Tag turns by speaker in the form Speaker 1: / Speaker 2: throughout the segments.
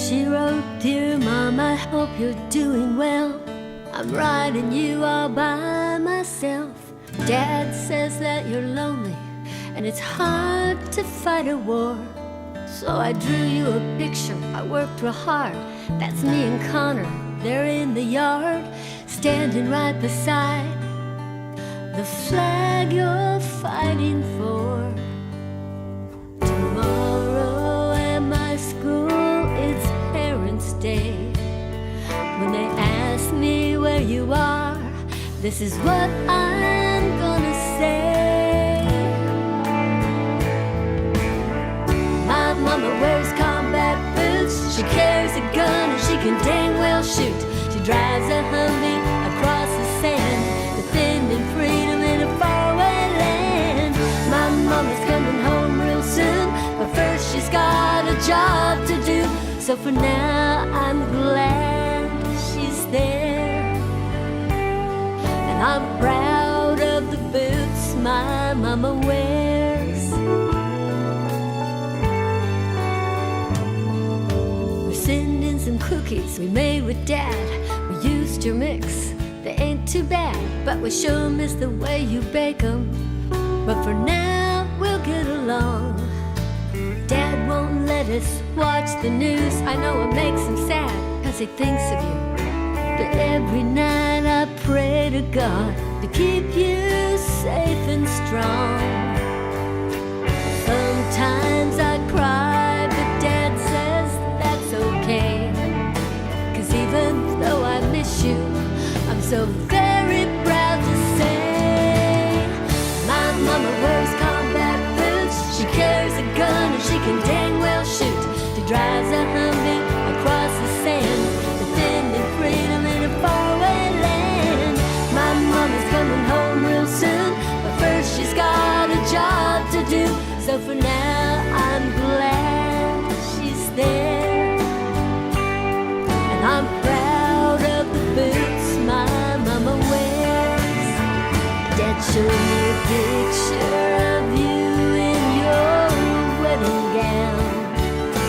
Speaker 1: She wrote, "Dear Mom, I hope you're doing well. I'm writing you all by myself. Dad says that you're lonely and it's hard to fight a war. So I drew you a picture, I worked real hard. That's me and Connor, they're in the yard, standing right beside the flag you're fighting for. Tomorrow at my school, it's Parents' Day. When they ask me where you are, this is what I'm gonna say. My mama wears combat boots, she carries a gun and she can dang well shoot. She drives a Humvee across the sand, defending freedom in a faraway land. My mama's coming home real soon, but first she's got a job to do. So for now I'm glad she's there, and I'm proud of the boots my mama wears. We're sending some cookies we made with Dad. We used your mix, they ain't too bad, but we sure miss the way you bake them. But for now we'll get along. Dad won't let us watch the news. I know it makes him sad, cause he thinks of you. But every night I pray to God to keep you safe and strong. Sometimes I cry, but Dad says that's okay. Cause even though I miss you, I'm so very proud to say my mama wears combat boots, she carries a gun and she can dang well shoot. She drives a Humvee across the sand, defending freedom in a faraway land. My mama's coming home real soon, but first she's got a job to do. So for now I'm glad she's there, and I'm proud of the boots my mama wears. Dad showed me a picture of you in your wedding gown.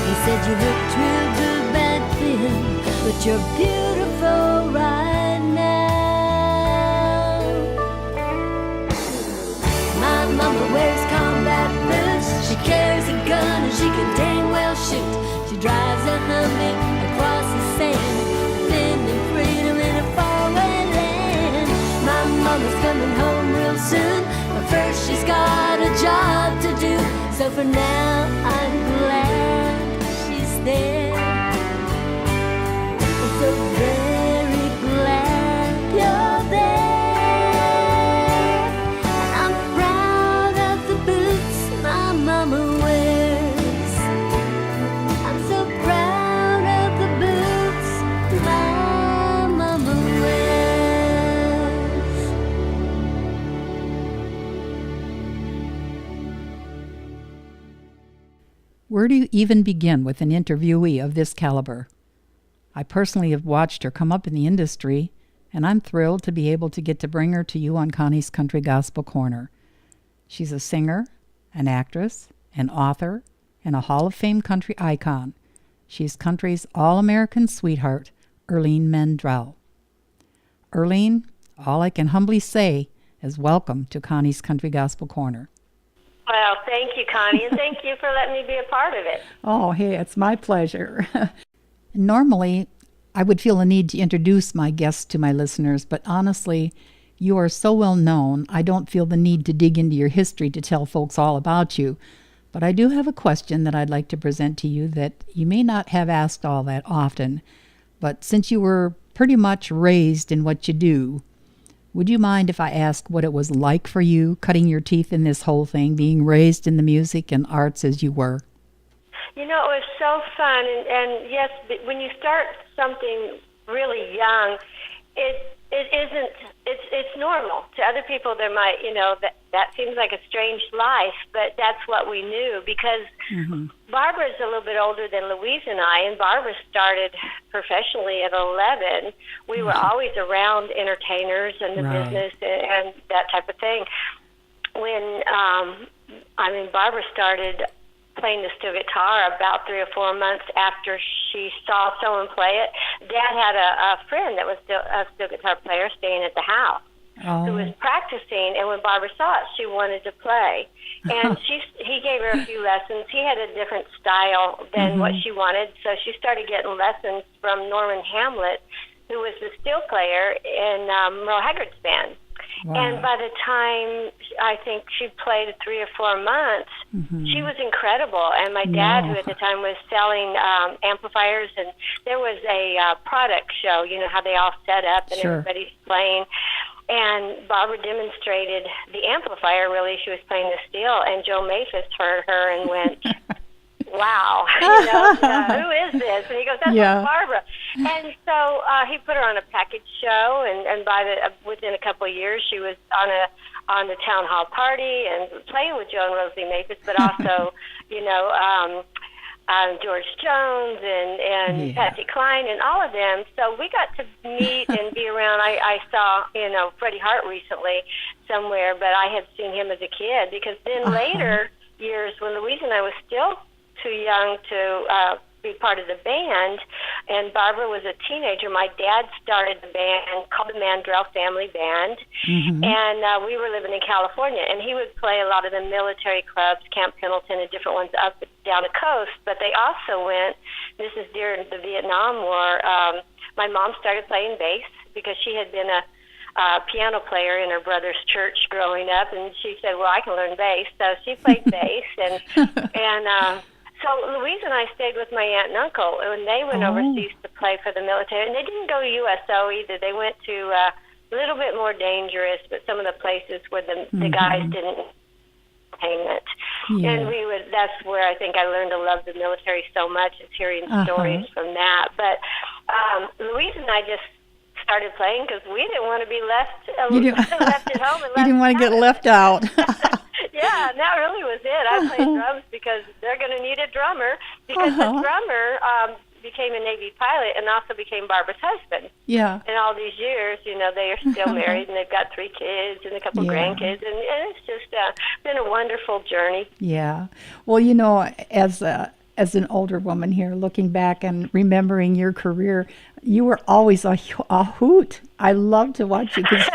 Speaker 1: He said you looked real good back then, but you're beautiful right now. My mama wears combat boots, she carries a gun and she can dang well shoot. She drives a Humvee across the sand, defending freedom in a faraway land. My mama's coming home real soon, but first she's got a job to do. So for now I'm glad she's there. I'm so very glad you're there, and I'm proud of the boots my mama wears. I'm so proud of the boots my mama wears.
Speaker 2: Where do you even begin with an interviewee of this caliber? I personally have watched her come up in the industry, and I'm thrilled to be able to get to bring her to you on Connie's Country Gospel Corner. She's a singer, an actress, an author, and a Hall of Fame country icon. She's country's all-American sweetheart, Irlene Mandrell. Irlene, all I can humbly say is welcome to Connie's Country Gospel Corner.
Speaker 3: Well, thank you, Connie, and thank you for letting me be a part of it.
Speaker 2: Oh, hey, it's my pleasure. Normally, I would feel a need to introduce my guests to my listeners, but honestly, you are so well known, I don't feel the need to dig into your history to tell folks all about you. But I do have a question that I'd like to present to you that you may not have asked all that often. But since you were pretty much raised in what you do, would you mind if I ask what it was like for you, cutting your teeth in this whole thing, being raised in the music and arts as you were?
Speaker 3: You know, it was so fun, and yes, when you start something really young, it's normal. To other people, there might, that seems like a strange life, but that's what we knew, because Barbara's a little bit older than Louise and I, and Barbara started professionally at 11. We were always around entertainers and the business and that type of thing. When, Barbara started playing the steel guitar about 3 or 4 months after she saw someone play it. Dad had a friend that was still a steel guitar player staying at the house who was practicing, and when Barbara saw it, she wanted to play. And he gave her a few lessons. He had a different style than what she wanted, so she started getting lessons from Norman Hamlet, who was the steel player in Merle Haggard's band. Wow. And by the time I think she played 3 or 4 months, she was incredible. And my dad, who at the time was selling amplifiers, and there was a product show, you know, how they all set up and everybody's playing. And Barbara demonstrated the amplifier, really. She was playing the steel, and Joe Maphis heard her and went, wow, who is this? And he goes, that's Barbara. And so he put her on a package show, and within a couple of years, she was on the town hall party and playing with Joe and Rosalie Maphis, but also, George Jones and Patsy Cline and all of them. So we got to meet and be around. I saw, Freddie Hart recently somewhere, but I had seen him as a kid, because then later years, when Louise and I was still too young to be part of the band, and Barbara was a teenager, my dad started the band called the Mandrell Family Band, and we were living in California, and he would play a lot of the military clubs, Camp Pendleton and different ones up and down the coast. But they also went, this is during the Vietnam War, my mom started playing bass because she had been a piano player in her brother's church growing up, and she said, well, I can learn bass. So she played bass, and so Louise and I stayed with my aunt and uncle, and they went overseas to play for the military. And they didn't go to USO either. They went to a little bit more dangerous, but some of the places where the guys didn't payment. And that's where I think I learned to love the military so much, is hearing stories from that. But Louise and I just started playing because we didn't want to be left at home. And
Speaker 2: you didn't want to get left out.
Speaker 3: Yeah, and that really was it. I played drums because they're going to need a drummer, because the drummer became a Navy pilot and also became Barbara's husband. Yeah. And all these years, they are still married, and they've got 3 kids and a couple grandkids, and it's just been a wonderful journey. Yeah.
Speaker 2: Well, as an older woman here, looking back and remembering your career, you were always a hoot. I love to watch you because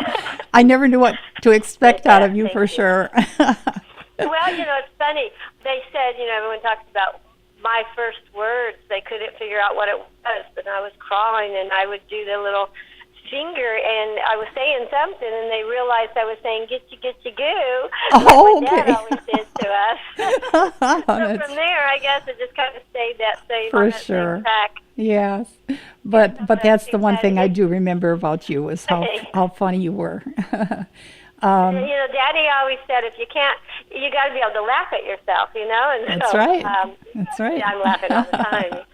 Speaker 2: I never knew what to expect out of you, for sure.
Speaker 3: Well, it's funny. They said, everyone talks about my first words. They couldn't figure out what it was, but I was crawling, and I would do the little finger, and I was saying something, and they realized I was saying, get you goo.
Speaker 2: Oh,
Speaker 3: like my dad always did to us. So from there, I guess it just kind of stayed that same,
Speaker 2: for sure.
Speaker 3: Same track.
Speaker 2: Yes, but that's the one thing I do remember about you, is how funny you were.
Speaker 3: Daddy always said, if you can't, you got to be able to laugh at yourself, And
Speaker 2: that's
Speaker 3: so,
Speaker 2: right. That's right.
Speaker 3: Yeah, I'm laughing all the time.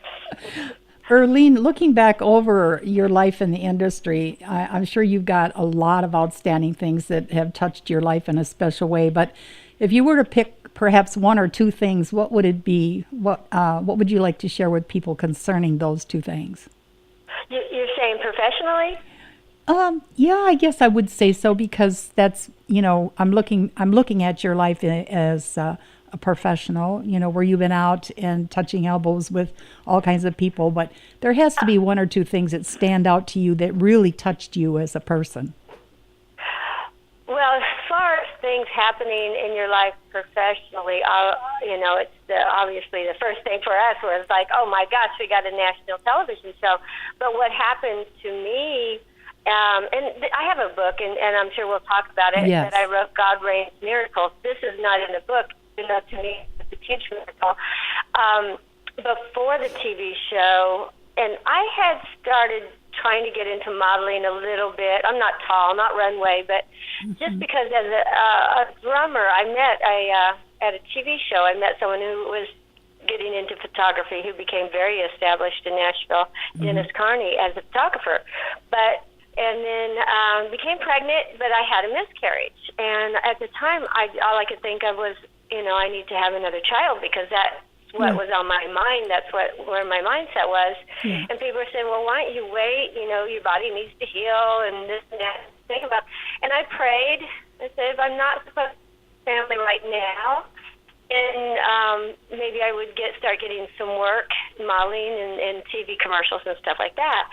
Speaker 2: Irlene, looking back over your life in the industry, I'm sure you've got a lot of outstanding things that have touched your life in a special way. But if you were to pick perhaps 1 or 2 things, what would it be? What would you like to share with people concerning those 2 things?
Speaker 3: You're saying professionally?
Speaker 2: Yeah, I guess I would say so, because that's, I'm looking at your life as a professional, where you've been out and touching elbows with all kinds of people, but there has to be 1 or 2 things that stand out to you that really touched you as a person.
Speaker 3: Well, as far as things happening in your life professionally, it's obviously the first thing for us was like, oh my gosh, we got a national television show. But what happened to me, and I have a book, and I'm sure we'll talk about it, that I wrote, God Reigns Miracles. This is not in the book. To me, it's a huge miracle. Before the TV show, and I had started trying to get into modeling a little bit. I'm not tall, not runway, but just because as a drummer, I met at a TV show, I met someone who was getting into photography, who became very established in Nashville, Dennis Connie, as a photographer. And then became pregnant, but I had a miscarriage. And at the time, all I could think of was, I need to have another child, because that's what was on my mind. That's where my mindset was. And people were saying, well, why don't you wait? Your body needs to heal, and this and that. Think about. And I prayed. I said, if I'm not supposed to have a family right now, And maybe I would start getting some work, modeling and TV commercials and stuff like that.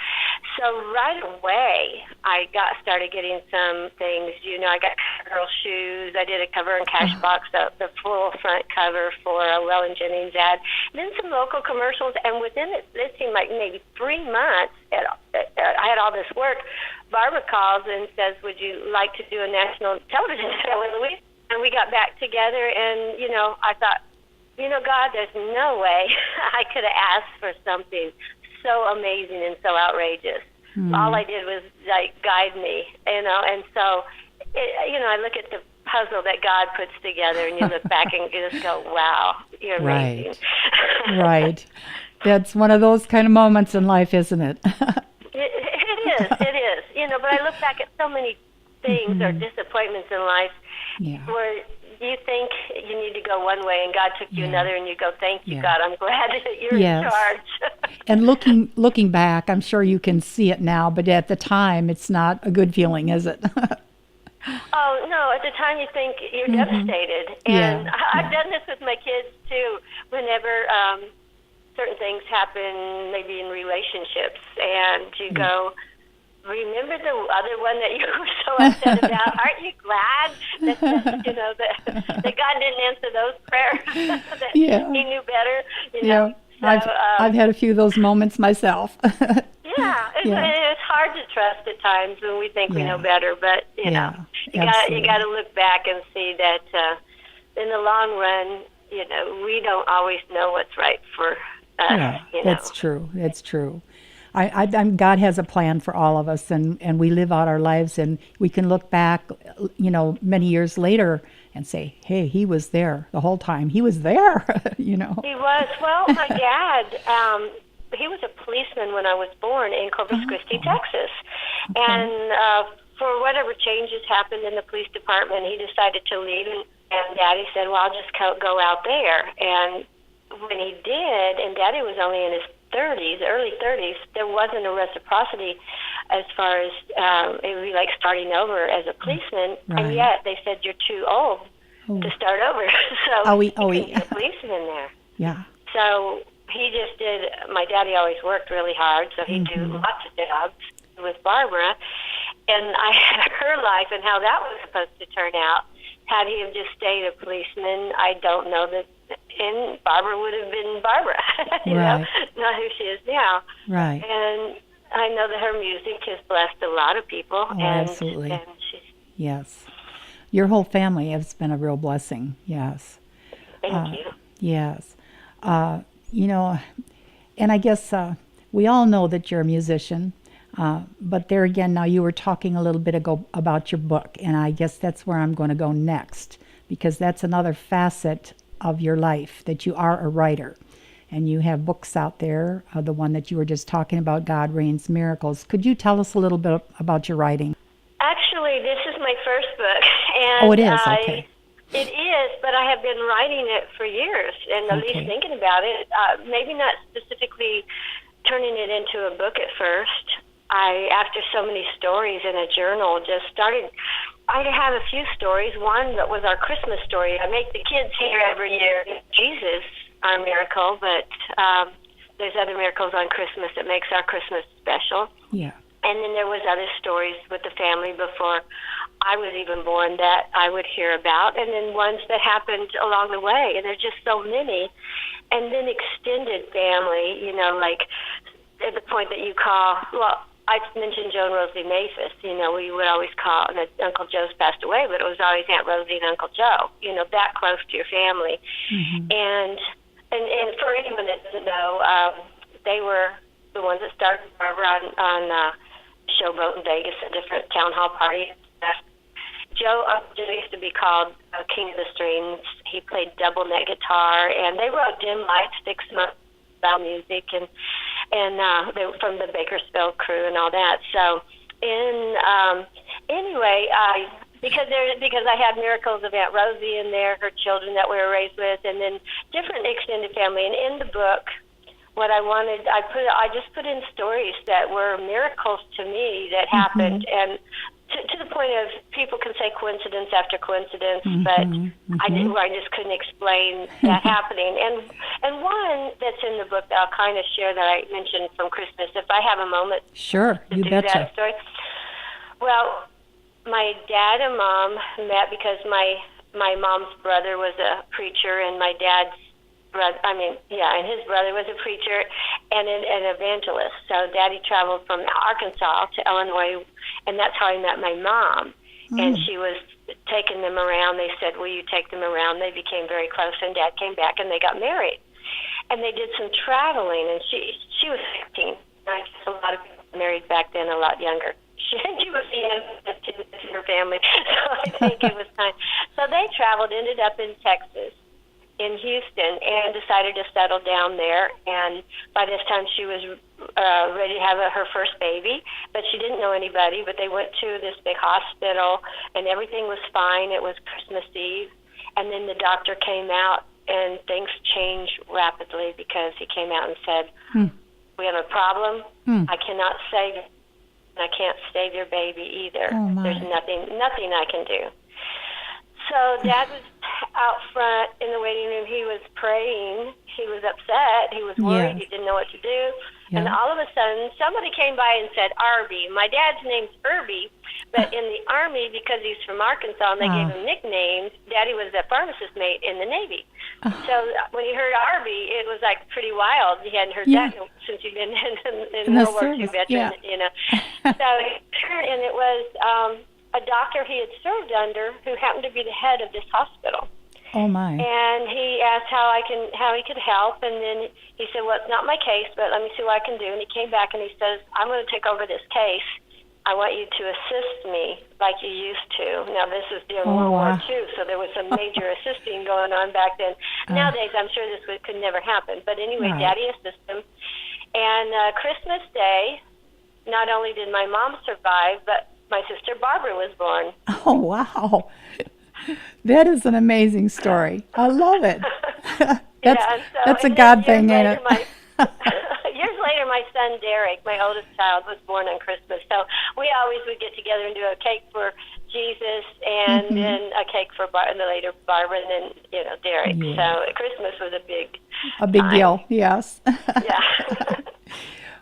Speaker 3: So right away, I started getting some things. I got girl shoes. I did a cover in Cashbox, the full front cover for a Well and Jennings ad. Then some local commercials, and within it seemed like maybe 3 months, I had all this work. Barbara calls and says, "Would you like to do a national television show with Louise?" And we got back together, and, I thought, God, there's no way I could have asked for something so amazing and so outrageous. All I did was, guide me, and so, I look at the puzzle that God puts together, and you look back and you just go, wow, you're amazing.
Speaker 2: Right. That's one of those kind of moments in life, isn't it?
Speaker 3: It is, but I look back at so many things or disappointments in life where you think you need to go one way and God took you another, and you go, thank you, God, I'm glad that you're in charge.
Speaker 2: And looking back, I'm sure you can see it now, but at the time, it's not a good feeling, is it?
Speaker 3: Oh, no, at the time you think you're devastated. And I've done this with my kids, too, whenever certain things happen, maybe in relationships, and you go, remember the other one that you were so upset about? Aren't you glad that God didn't answer those prayers? That He knew better. So,
Speaker 2: I've had a few of those moments myself.
Speaker 3: It's hard to trust at times when we think we know better, but you got to look back and see that in the long run, we don't always know what's right for us.
Speaker 2: Yeah, that's true. That's true. God has a plan for all of us, and we live out our lives, and we can look back, many years later and say, hey, he was there the whole time. He was there, He
Speaker 3: was. Well, my dad, he was a policeman when I was born in Corpus Christi, Texas. Okay. And for whatever changes happened in the police department, he decided to leave, and Daddy said, well, I'll just go out there. And when he did, and Daddy was only in his early 30s, there wasn't a reciprocity as far as it would be like starting over as a policeman, and yet they said you're too old to start over. So he couldn't be a policeman there. Yeah. So he just did. My daddy always worked really hard, so he'd do lots of jobs with Barbara, and I had her life and how that was supposed to turn out. Had he have just stayed a policeman, I don't know that. And Barbara would have been Barbara, not who she is now. Right. And I know that her music has blessed a lot of people.
Speaker 2: Oh, absolutely. And yes. Your whole family has been a real blessing. Yes.
Speaker 3: Thank you.
Speaker 2: Yes. And I guess we all know that you're a musician. But there again, now you were talking a little bit ago about your book, and I guess that's where I'm going to go next, because that's another facet of your life, that you are a writer, and you have books out there, the one that you were just talking about, God Reigns Miracles. Could you tell us a little bit about your writing?
Speaker 3: Actually, this is my first book. And
Speaker 2: it is? Okay.
Speaker 3: It is, but I have been writing it for years, and at least thinking about it, maybe not specifically turning it into a book at first. After so many stories in a journal, just started. I have a few stories. One that was our Christmas story. I make the kids hear every year Jesus, our miracle, but there's other miracles on Christmas that makes our Christmas special. Yeah. And then there was other stories with the family before I was even born that I would hear about, and then ones that happened along the way. And there's just so many. And then extended family, like at the point that you call, I mentioned Joe and Rosalie Maphis. We would always call, and Uncle Joe's passed away, but it was always Aunt Rosie and Uncle Joe, that close to your family. Mm-hmm. And for anyone that doesn't know, they were the ones that started Barbara on Showboat in Vegas at different town hall parties. Joe used to be called King of the Strings. He played double net guitar, and they wrote Dim Lights, 6 months style music, and they were from the Bakersfield crew and all that. So, anyway, because I had miracles of Aunt Rosie in there, her children that we were raised with, and then different extended family. And in the book, what I wanted, I just put in stories that were miracles to me that happened, and to the point of people can say coincidence after coincidence, but I just couldn't explain that happening. And one that's in the book that I'll kind of share that I mentioned from Christmas, if I have a moment.
Speaker 2: Sure,
Speaker 3: to
Speaker 2: you
Speaker 3: do
Speaker 2: betcha.
Speaker 3: that story. Well, my dad and mom met because my mom's brother was a preacher, and my dad's brother, and his brother was a preacher and an evangelist. So Daddy traveled from Arkansas to Illinois, and that's how I met my mom. And she was taking them around. They said, will you take them around? They became very close, and Dad came back, and they got married. And they did some traveling, and she was 15. I guess a lot of people married back then a lot younger. She was the youngest in her family, so I think it was time. So they traveled, ended up in Texas, in Houston, and decided to settle down there. And by this time, she was ready to have her first baby, but she didn't know anybody. But they went to this big hospital, and everything was fine. It was Christmas Eve, and then the doctor came out, and things changed rapidly because he came out and said, we have a problem. I cannot save it. I can't save your baby either.
Speaker 2: Oh,
Speaker 3: there's nothing I can do. So Dad was out front in the waiting room. He was praying. He was upset. He was worried.
Speaker 2: Yes.
Speaker 3: He didn't know what to do.
Speaker 2: Yeah.
Speaker 3: And all of a sudden, somebody came by and said, Arby. My dad's name's Irby, but in the Army, because he's from Arkansas and they gave him nicknames, Daddy was a pharmacist mate in the Navy. So when he heard Arby, it was like pretty wild. He hadn't heard that since he'd been in World War II veteran, you know. So, and it was a doctor he had served under who happened to be the head of this hospital.
Speaker 2: Oh my!
Speaker 3: And he asked how he could help, and then he said, "Well, it's not my case, but let me see what I can do." And he came back and he says, "I'm going to take over this case. I want you to assist me like you used to." Now, this was during World War II, so there was some major assisting going on back then. Nowadays, I'm sure this could never happen. But anyway, Daddy assisted him. And Christmas Day, not only did my mom survive, but my sister Barbara was born.
Speaker 2: Oh, wow. That is an amazing story. I love it. That's a God thing, ain't it?
Speaker 3: Years later, my son Derek, my oldest child, was born on Christmas. So we always would get together and do a cake for Jesus, and then a cake for later Barbara, and then Derek. Yeah. So Christmas was a big
Speaker 2: deal. Yes.
Speaker 3: Yeah.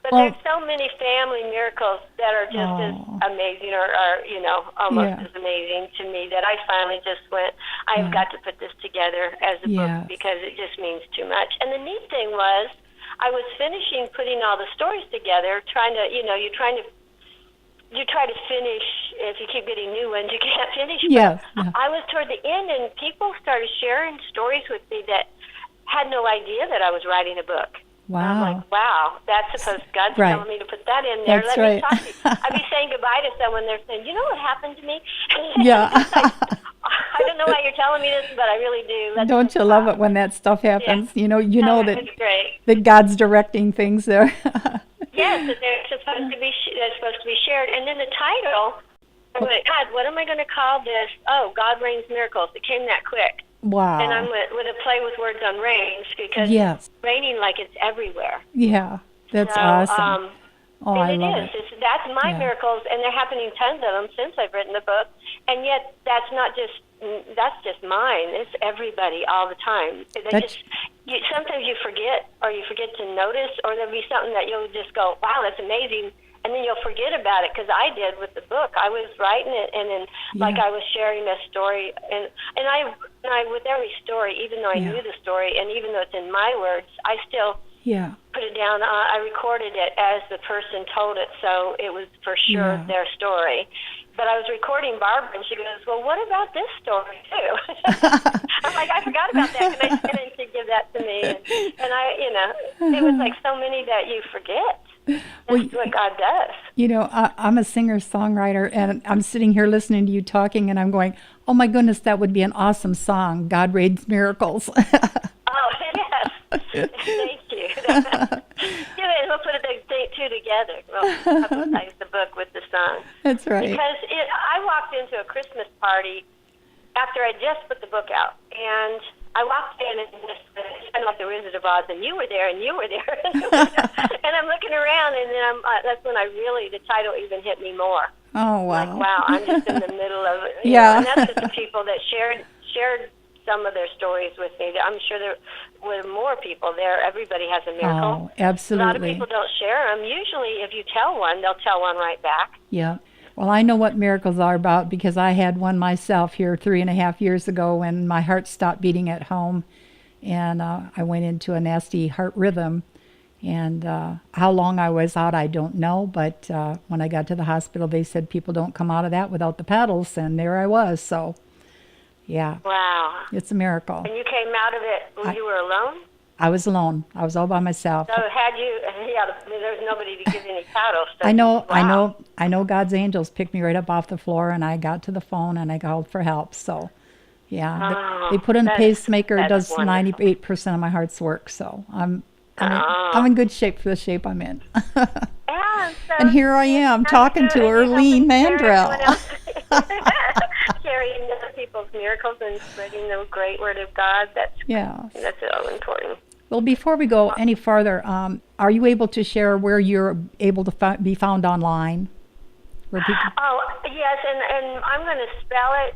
Speaker 3: But there's so many family miracles that are just as amazing, or almost as amazing to me, that I finally just went, I've got to put this together as a book because it just means too much. And the neat thing was, I was finishing putting all the stories together, trying to, you try to finish. If you keep getting new ones, you can't finish.
Speaker 2: Yeah.
Speaker 3: I was toward the end, and people started sharing stories with me that had no idea that I was writing a book.
Speaker 2: Wow.
Speaker 3: I'm like, wow, that's supposed, God's telling me to put that in there.
Speaker 2: That's
Speaker 3: Let me talk to you. I'd be saying goodbye to someone, they're saying, you know what happened to me?
Speaker 2: Yeah.
Speaker 3: I don't know why you're telling me this, but I really do.
Speaker 2: Don't you love it when that stuff happens?
Speaker 3: Yeah.
Speaker 2: You know that,
Speaker 3: it's great.
Speaker 2: that God's directing things there.
Speaker 3: Yes, that they're supposed to be shared. And then the title, I went, God, what am I going to call this? Oh, God Rains Miracles. It came that quick.
Speaker 2: Wow.
Speaker 3: And I'm with a play with words on rains, because raining like it's everywhere.
Speaker 2: Yeah, that's awesome. I love it.
Speaker 3: That's my miracles, and they're happening tons of them since I've written the book. And yet that's just mine. It's everybody all the time. Sometimes you forget, or you forget to notice, or there'll be something that you'll just go, wow, that's amazing. And then you'll forget about it, because I did with the book. I was writing it, and then like I was sharing a story, and I with every story, even though I knew the story, and even though it's in my words, I still put it down. I recorded it as the person told it, so it was for sure their story. But I was recording Barbara, and she goes, well, what about this story, too? I'm like, I forgot about that. Can I get him to give that to me? And it was like so many that you forget. That's what God does.
Speaker 2: I'm a singer-songwriter, and I'm sitting here listening to you talking, and I'm going, oh, my goodness, that would be an awesome song, God Rains Miracles.
Speaker 3: Oh, yes. Thank you. We'll put the two together. We'll publicize the book with the song.
Speaker 2: That's right.
Speaker 3: Because I walked into a Christmas party after I just put the book out, and I walked in and it's kind of like the Wizard of Oz, and you were there, and you were there. And I'm looking around, and then that's when the title even hit me more.
Speaker 2: Oh,
Speaker 3: Like,
Speaker 2: wow.
Speaker 3: wow, I'm just in the middle of it.
Speaker 2: Yeah.
Speaker 3: And that's just the people that shared some of their stories with me. I'm sure there were more people there. Everybody has a miracle.
Speaker 2: Oh,
Speaker 3: A lot of
Speaker 2: absolutely.
Speaker 3: people don't share them. Usually, if you tell one, they'll tell one right back.
Speaker 2: Yeah. Well, I know what miracles are about because I had one myself here 3.5 years ago when my heart stopped beating at home, and I went into a nasty heart rhythm. And how long I was out, I don't know. But when I got to the hospital, they said people don't come out of that without the paddles, and there I was. So, yeah,
Speaker 3: Wow.
Speaker 2: it's a miracle.
Speaker 3: And you came out of it when you were alone?
Speaker 2: I was alone. I was all by myself.
Speaker 3: So had you, there's nobody to give any paddles. So,
Speaker 2: I know,
Speaker 3: wow.
Speaker 2: I know God's angels picked me right up off the floor, and I got to the phone and I called for help. So, yeah, they put in a pacemaker. It does
Speaker 3: wonderful.
Speaker 2: 98% of my heart's work. So I'm in good shape for the shape I'm in.
Speaker 3: Yeah, so
Speaker 2: And here I am talking to Irlene Mandrell.
Speaker 3: Carrying other people's miracles and spreading the great word of God. That's so important.
Speaker 2: Well, before we go any farther, are you able to share where you're able to be found online? Where people...
Speaker 3: Oh, yes, and I'm going to spell it.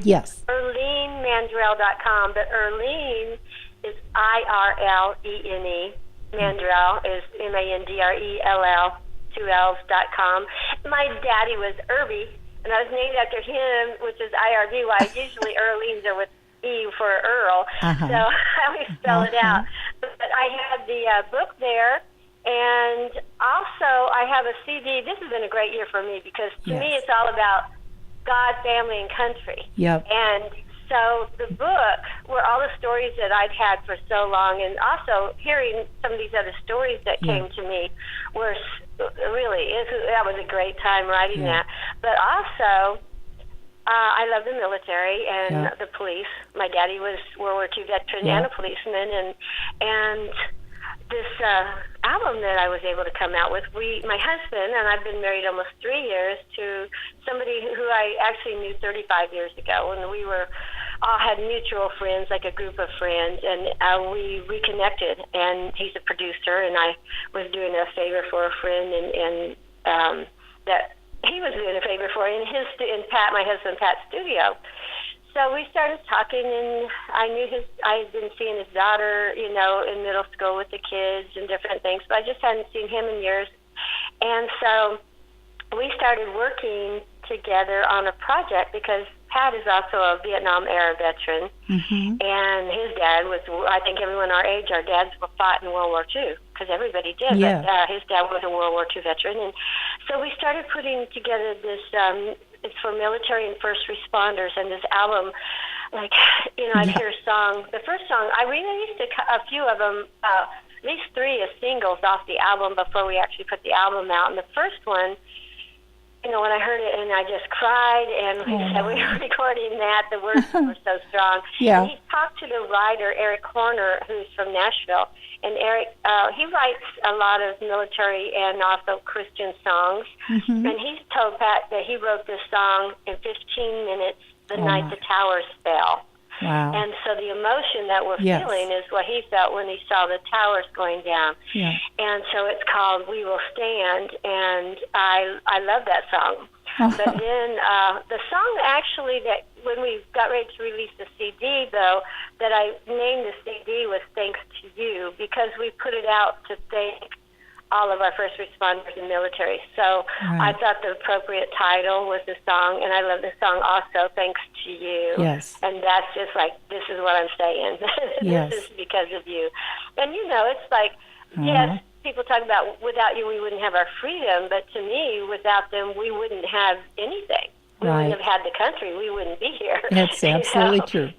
Speaker 2: Yes.
Speaker 3: IrleneMandrell.com, but Irlene is IRLENE. Mandrell is MANDRELL, 2 L's.com. My daddy was Irby, and I was named after him, which is IRBY. Usually Irlene's are with E for Earl, so I always spell it out. But I have the book there, and also I have a CD. This has been a great year for me because to me it's all about God, family, and country.
Speaker 2: Yep.
Speaker 3: And so the book were all the stories that I'd had for so long, and also hearing some of these other stories that came to me were really, that was a great time writing that. But also, I love the military and the police. My daddy was World War II veteran and a policeman, and this album that I was able to come out with, my husband, and I've been married almost 3 years to somebody who I actually knew 35 years ago, and we were all had mutual friends, like a group of friends, and we reconnected, and he's a producer, and I was doing a favor for a friend, and that he was doing a favor for in Pat, my husband Pat's studio. So we started talking, and I had been seeing his daughter, in middle school with the kids and different things, but I just hadn't seen him in years. And so we started working together on a project because Pat is also a Vietnam-era veteran, and his dad was, I think everyone our age, our dads fought in World War II, because everybody did, but his dad was a World War II veteran. And so we started putting together this, it's for military and first responders, and this album, like, I'd hear a song. The first song, I released a few of them, at least 3 as singles off the album before we actually put the album out. And the first one, when I heard it, and I just cried, and we said we were recording that. The words were so strong.
Speaker 2: Yeah.
Speaker 3: And he talked to the writer, Eric Horner, who's from Nashville. And Eric, he writes a lot of military and also Christian songs. And he's told Pat that he wrote this song in 15 minutes the night the towers fell.
Speaker 2: Wow.
Speaker 3: And so the emotion that we're feeling is what he felt when he saw the towers going down.
Speaker 2: Yeah.
Speaker 3: And so it's called We Will Stand, and I love that song. But then the song actually that when we got ready to release the CD, though, that I named the CD was Thanks to You, because we put it out to thank all of our first responders and military. So I thought the appropriate title was the song, and I love the song also, Thanks to You.
Speaker 2: Yes.
Speaker 3: And that's just like, this is what I'm saying.
Speaker 2: Yes.
Speaker 3: This is because of you. And, it's like, yes, people talk about without you we wouldn't have our freedom, but to me, without them, we wouldn't have anything. We wouldn't have had the country. We wouldn't be here.
Speaker 2: That's absolutely true.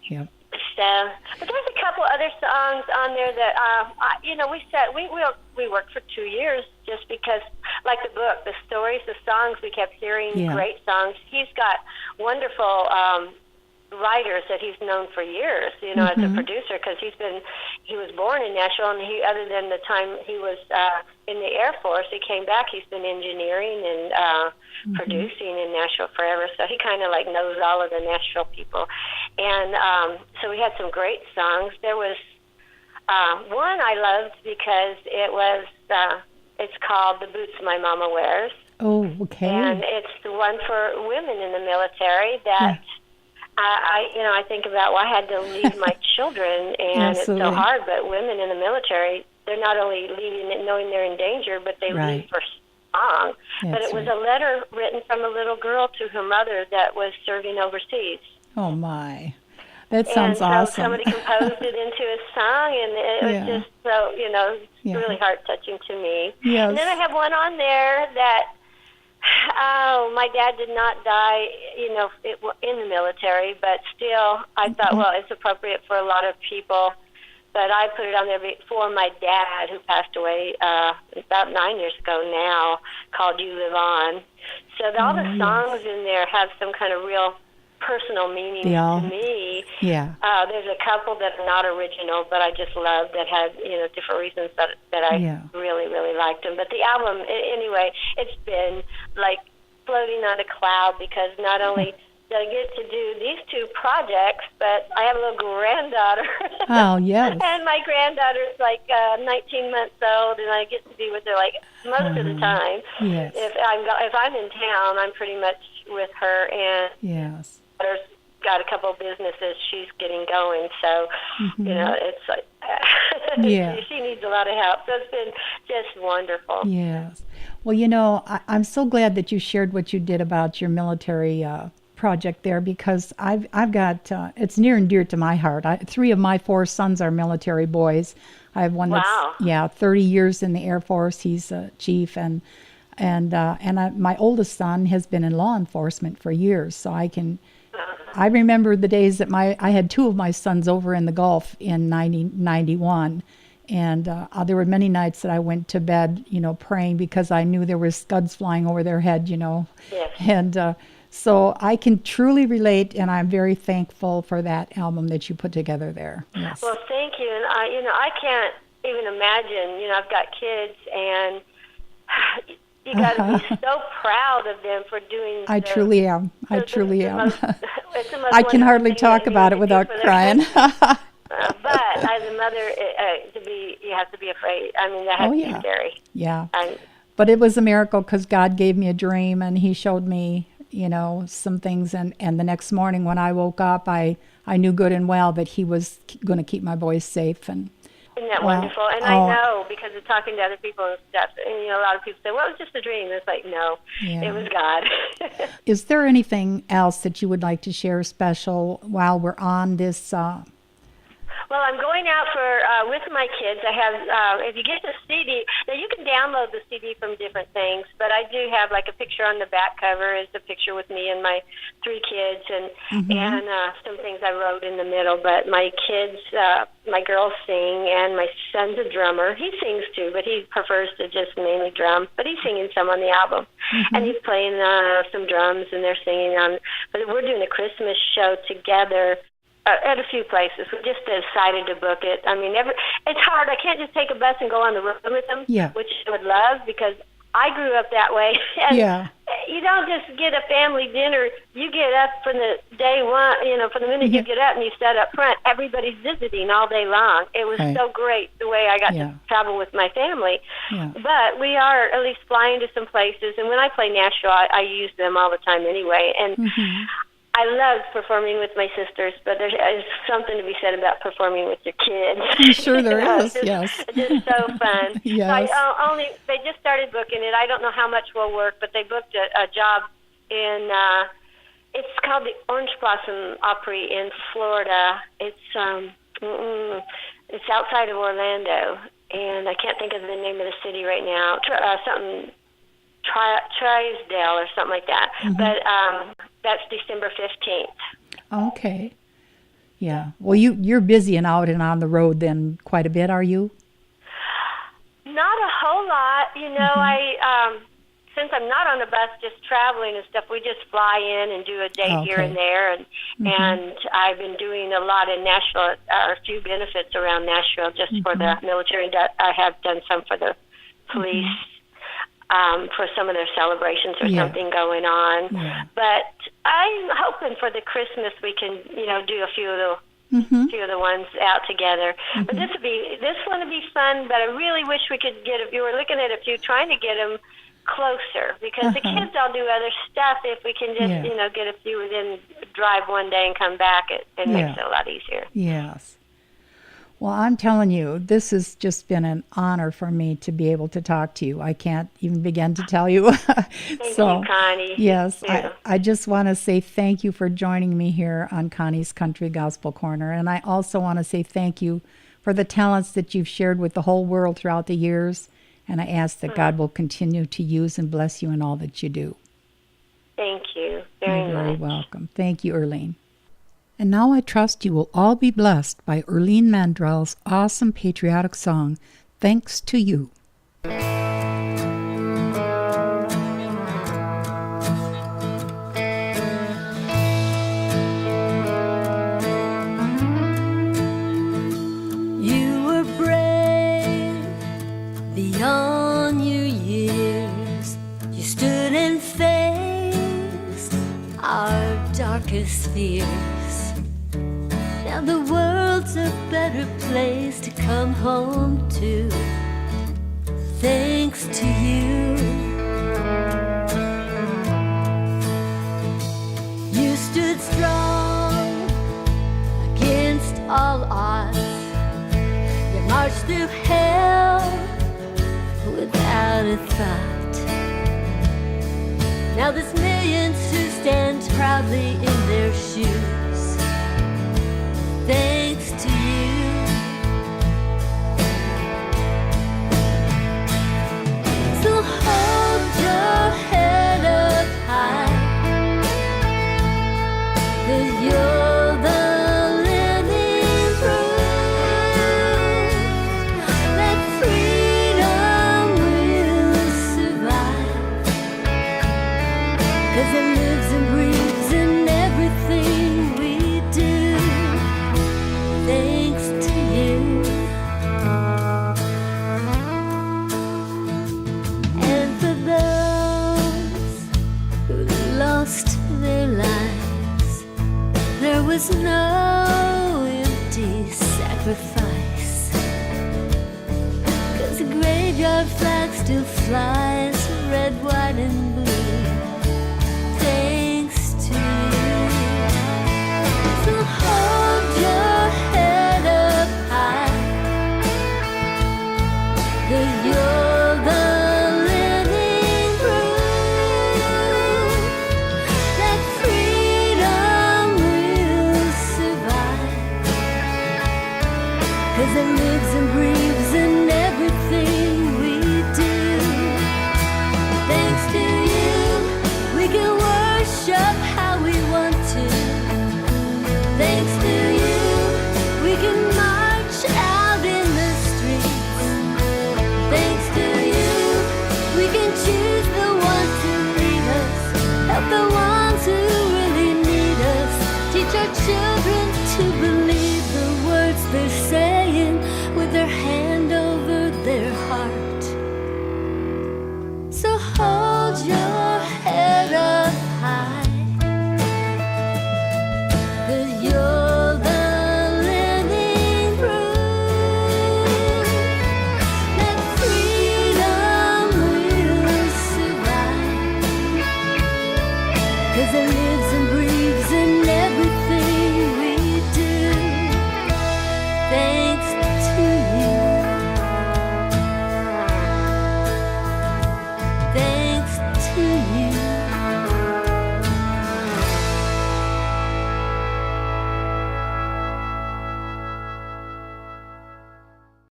Speaker 2: Yep.
Speaker 3: So, but there's a couple other songs on there that we worked for 2 years just because, like the book, the stories, the songs, we kept hearing great songs. He's got wonderful writers that he's known for years, as a producer, because he was born in Nashville, and other than the time he was in the Air Force, he came back. He's been engineering and producing in Nashville forever, so he kind of like knows all of the Nashville people. And so we had some great songs. There was one I loved because it's called The Boots My Mama Wears.
Speaker 2: Oh, okay.
Speaker 3: And it's the one for women in the military that I think about, well, I had to leave my children, and it's so
Speaker 2: Absolutely.
Speaker 3: hard, but women in the military, they're not only leaving it knowing they're in danger, but they
Speaker 2: Right.
Speaker 3: leave for song. But
Speaker 2: That's
Speaker 3: it was
Speaker 2: right.
Speaker 3: a letter written from a little girl to her mother that was serving overseas.
Speaker 2: Oh, my. That
Speaker 3: And
Speaker 2: sounds
Speaker 3: so
Speaker 2: awesome.
Speaker 3: somebody composed it into a song, and it was
Speaker 2: Yeah.
Speaker 3: just so,
Speaker 2: Yeah.
Speaker 3: really heart-touching to me.
Speaker 2: Yes.
Speaker 3: And then I have one on there that, my dad did not die, in the military, but still, I thought, well, it's appropriate for a lot of people. But I put it on there for my dad, who passed away about 9 years ago now, called You Live On. So all the songs in there have some kind of real personal meaning to me.
Speaker 2: Yeah.
Speaker 3: There's a couple that are not original, but I just love that had different reasons that I really, really liked them. But the album, anyway, it's been like floating on a cloud, because not only did I get to do these two projects, but I have a little granddaughter.
Speaker 2: Oh, yes.
Speaker 3: And my granddaughter's like 19 months old, and I get to be with her like most of the time.
Speaker 2: Yes.
Speaker 3: If I'm in town, I'm pretty much with her, and
Speaker 2: Yes.
Speaker 3: daughter's got a couple of businesses she's getting going, so it's like she needs a lot of help. So it's been just wonderful.
Speaker 2: Yes. Well, I'm so glad that you shared what you did about your military project there, because I've got it's near and dear to my heart. 3 of my 4 sons are military boys. I have one that's 30 years in the Air Force. He's a chief, and my oldest son has been in law enforcement for years. So I remember the days that I had 2 of my sons over in the Gulf in 91. And there were many nights that I went to bed, praying, because I knew there were scuds flying over their head,
Speaker 3: Yes.
Speaker 2: And so I can truly relate, and I'm very thankful for that album that you put together there. Yes.
Speaker 3: Well, thank you. And I can't even imagine. I've got kids, and you got to be so proud of them for doing.
Speaker 2: I truly am. I truly am.
Speaker 3: It's the most
Speaker 2: I can hardly
Speaker 3: wonderful thing
Speaker 2: talk
Speaker 3: that
Speaker 2: about
Speaker 3: you
Speaker 2: it
Speaker 3: can do
Speaker 2: without
Speaker 3: for their
Speaker 2: crying.
Speaker 3: kids. But as a mother, you have to be afraid. I mean, that has to be scary.
Speaker 2: Yeah. But it was a miracle, because God gave me a dream, and He showed me, some things. And the next morning when I woke up, I knew good and well that He was going to keep my boys safe. And
Speaker 3: isn't that wonderful? And I know, because of talking to other people and stuff, and a lot of people say, well, it was just a dream. It's like, no, it was God.
Speaker 2: Is there anything else that you would like to share special while we're on this?
Speaker 3: Well, I'm going out with my kids. I have, if you get the CD, now you can download the CD from different things, but I do have like a picture on the back cover is a picture with me and my 3 kids, and some things I wrote in the middle. But my kids, my girls sing, and my son's a drummer. He sings too, but he prefers to just mainly drum. But he's singing some on the album, and he's playing some drums, and they're singing on. But we're doing a Christmas show together. At a few places. We just decided to book it. I mean, it's hard. I can't just take a bus and go on the road with them, which I would love, because I grew up that way. And you don't just get a family dinner. You get up from the day one, from the minute you get up and you sit up front, everybody's visiting all day long. It was so great the way I got to travel with my family. But we are at least flying to some places. And when I play Nashville, I use them all the time anyway. And I love performing with my sisters, but there is something to be said about performing with your kids.
Speaker 2: I'm sure there is,
Speaker 3: yes. It's just so fun.
Speaker 2: Yes.
Speaker 3: So they just started booking it. I don't know how much will work, but they booked a job in, it's called the Orange Blossom Opry in Florida. It's outside of Orlando, and I can't think of the name of the city right now. Trisdale or something like that. But that's December 15th.
Speaker 2: Okay. Yeah. Well, you're busy and out and on the road then quite a bit, are you?
Speaker 3: Not a whole lot. I since I'm not on the bus just traveling and stuff, we just fly in and do a day here and there. And I've been doing a lot in Nashville, a few benefits around Nashville just for the military. I have done some for the police. For some of their celebrations or something going on. But I'm hoping for the Christmas we can, do a few of the ones out together. But this one would be fun, but I really wish we could we were looking at a few, trying to get them closer, because the kids all do other stuff. If we can just,
Speaker 2: Yeah.
Speaker 3: get a few within drive one day and come back, it makes it a lot easier.
Speaker 2: Yes. Well, I'm telling you, this has just been an honor for me to be able to talk to you. I can't even begin to tell you.
Speaker 3: Thank you, Connie.
Speaker 2: Yes,
Speaker 3: Yeah.
Speaker 2: I just want to say thank you for joining me here on Connie's Country Gospel Corner. And I also want to say thank you for the talents that you've shared with the whole world throughout the years. And I ask that God will continue to use and bless you in all that you do.
Speaker 3: Thank you very
Speaker 2: You're very
Speaker 3: much.
Speaker 2: welcome. Thank you, Irlene. And now I trust you will all be blessed by Irlene Mandrell's awesome patriotic song, Thanks to You.
Speaker 1: You were brave beyond your years. You stood and faced our darkest fears. Now the world's a better place to come home to, thanks to you. You stood strong against all odds. You marched through hell without a thought. Now there's millions who stand proudly in their shoes, thanks to you. So hold your head up high, 'cause you're the living proof that freedom will survive, 'cause it lives and breathes in everything we do, thanks to you. And for those who lost their lives, there was no empty sacrifice, 'cause the graveyard flag still flies red, white, and blue.